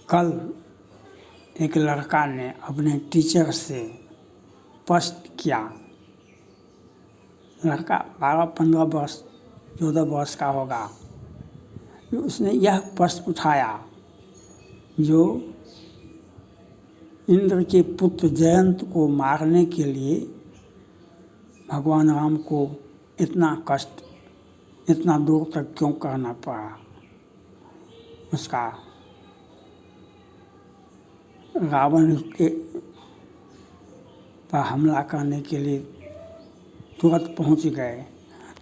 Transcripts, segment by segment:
कल एक लड़का ने अपने टीचर से प्रश्न किया। लड़का 12-15 वर्ष 14 वर्ष का होगा। उसने यह प्रश्न उठाया, जो इंद्र के पुत्र जयंत को मारने के लिए भगवान राम को इतना कष्ट, इतना दूर तक क्यों करना पड़ा। उसका रावण के पर हमला करने के लिए तुरंत पहुंच गए।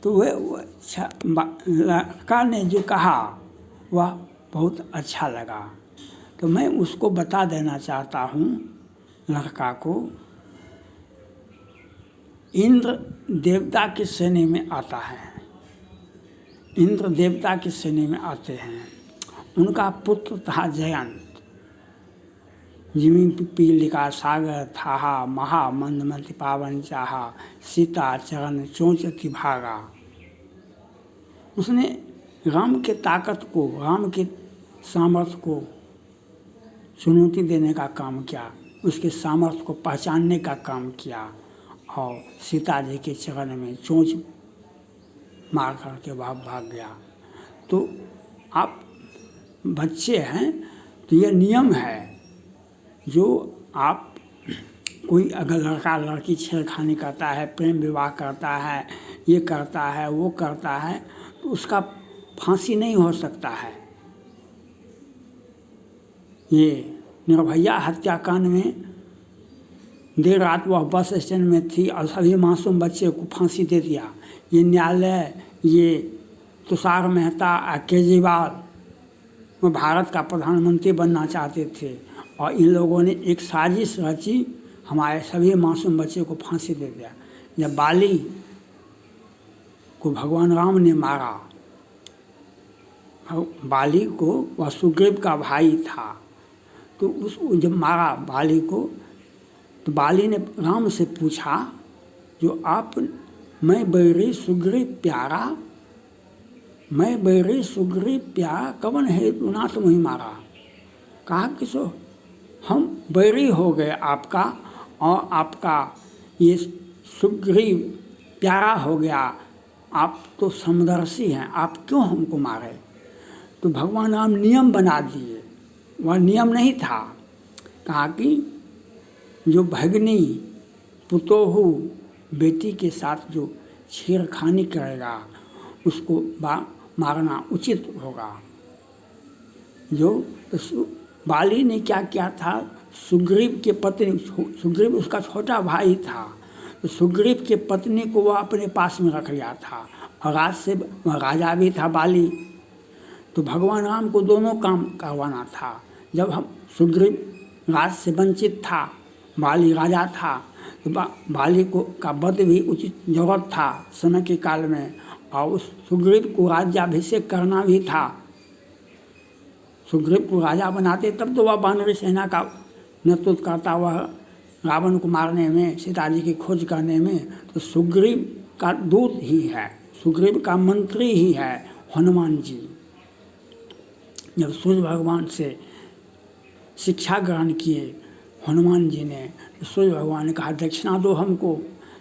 तो वह लड़का ने जो कहा वह बहुत अच्छा लगा। तो मैं उसको बता देना चाहता हूँ लड़का को, इंद्र देवता की श्रेणी में आता है। इंद्र देवता की श्रेणी में आते हैं। उनका पुत्र था जयंत। जिमी पीलिका सागर थाहा महा मंदमति पावन चाहा सीता चरण चोंचति भागा। उसने राम के ताकत को, राम के सामर्थ्य को चुनौती देने का काम किया, उसके सामर्थ्य को पहचानने का काम किया और सीता जी के चरण में चोंच मार करके भाग गया। तो आप बच्चे हैं तो यह नियम है, जो आप कोई अगर लड़का लड़की छेड़खानी करता है, प्रेम विवाह करता है, ये करता है वो करता है, तो उसका फांसी नहीं हो सकता है। ये निर्भया हत्याकांड में देर रात वह बस स्टैंड में थी और सभी मासूम बच्चे को फांसी दे दिया। ये न्यायालय, ये तुषार मेहता, केजरीवाल वो भारत का प्रधानमंत्री बनना चाहते थे और इन लोगों ने एक साजिश रची, हमारे सभी मासूम बच्चे को फांसी दे दिया। जब बाली को भगवान राम ने मारा, बाली को, वह सुग्रीव का भाई था, तो जब मारा बाली को, तो बाली ने राम से पूछा, जो आप मैं बैरी सुग्रीव प्यारा, मैं बैरी सुग्रीव प्यारा कवन है तुना तुम ही मारा। कहा कि सो हम बैरी हो गए आपका और आपका ये सुग्रीव प्यारा हो गया, आप तो समदर्शी हैं, आप क्यों हमको मारे। तो भगवान राम नियम बना दिए, वह नियम नहीं था। कहा कि जो भगनी पुतोहू बेटी के साथ जो छेड़खानी करेगा उसको मारना उचित होगा। जो बाली ने क्या किया था, सुग्रीव के पत्नी, सुग्रीव उसका छोटा भाई था, तो सुग्रीव के पत्नी को वह अपने पास में रख लिया था और राज से वह राजा भी था बाली। तो भगवान राम को दोनों काम करवाना था। जब हम सुग्रीव राज से वंचित था, बाली राजा था, तो बाली को का वध भी उचित जरूरत था समय के काल में, और उस सुग्रीव को राज्याभिषेक करना भी था। सुग्रीव को राजा बनाते तब तो वह वानरी सेना का नेतृत्व करता, वह रावण को मारने में, सीता जी की खोज करने में। तो सुग्रीव का दूत ही है, सुग्रीव का मंत्री ही है हनुमान जी। जब सूर्य भगवान से शिक्षा ग्रहण किए हनुमान जी ने, तो सूर्य भगवान ने कहा दक्षिणा दो हमको।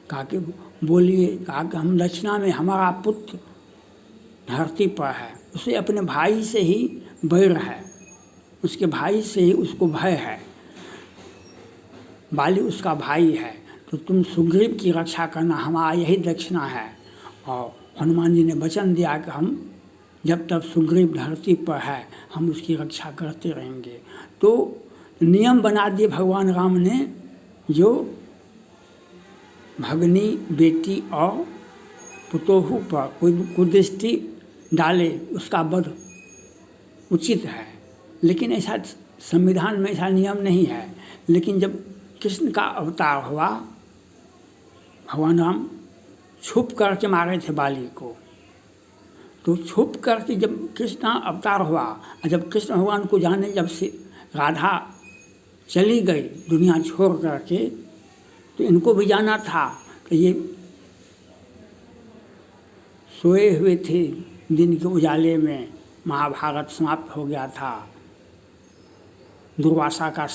कहा कि बोलिए। कहा कि हम दक्षिणा में, हमारा पुत्र धरती पर है, उसे अपने भाई से ही बैर है, उसके भाई से ही उसको भय है, बाली उसका भाई है, तो तुम सुग्रीव की रक्षा करना, हमारा यही दक्षिणा है। और हनुमान जी ने वचन दिया कि हम जब तक सुग्रीव धरती पर है हम उसकी रक्षा करते रहेंगे। तो नियम बना दिए भगवान राम ने, जो भगनी बेटी और पुतोहू पर कोई कुदृष्टि डाले उसका वध उचित है। लेकिन ऐसा संविधान में ऐसा नियम नहीं है। लेकिन जब कृष्ण का अवतार हुआ, भगवान राम छुप करके मारे थे बाली को। तो छुप करके जब कृष्ण अवतार हुआ, जब कृष्ण भगवान को जाने, जब से राधा चली गई दुनिया छोड़ करके, तो इनको भी जाना था कि ये सोए हुए थे दिन के उजाले में, महाभारत समाप्त हो गया था। दुर्वासा का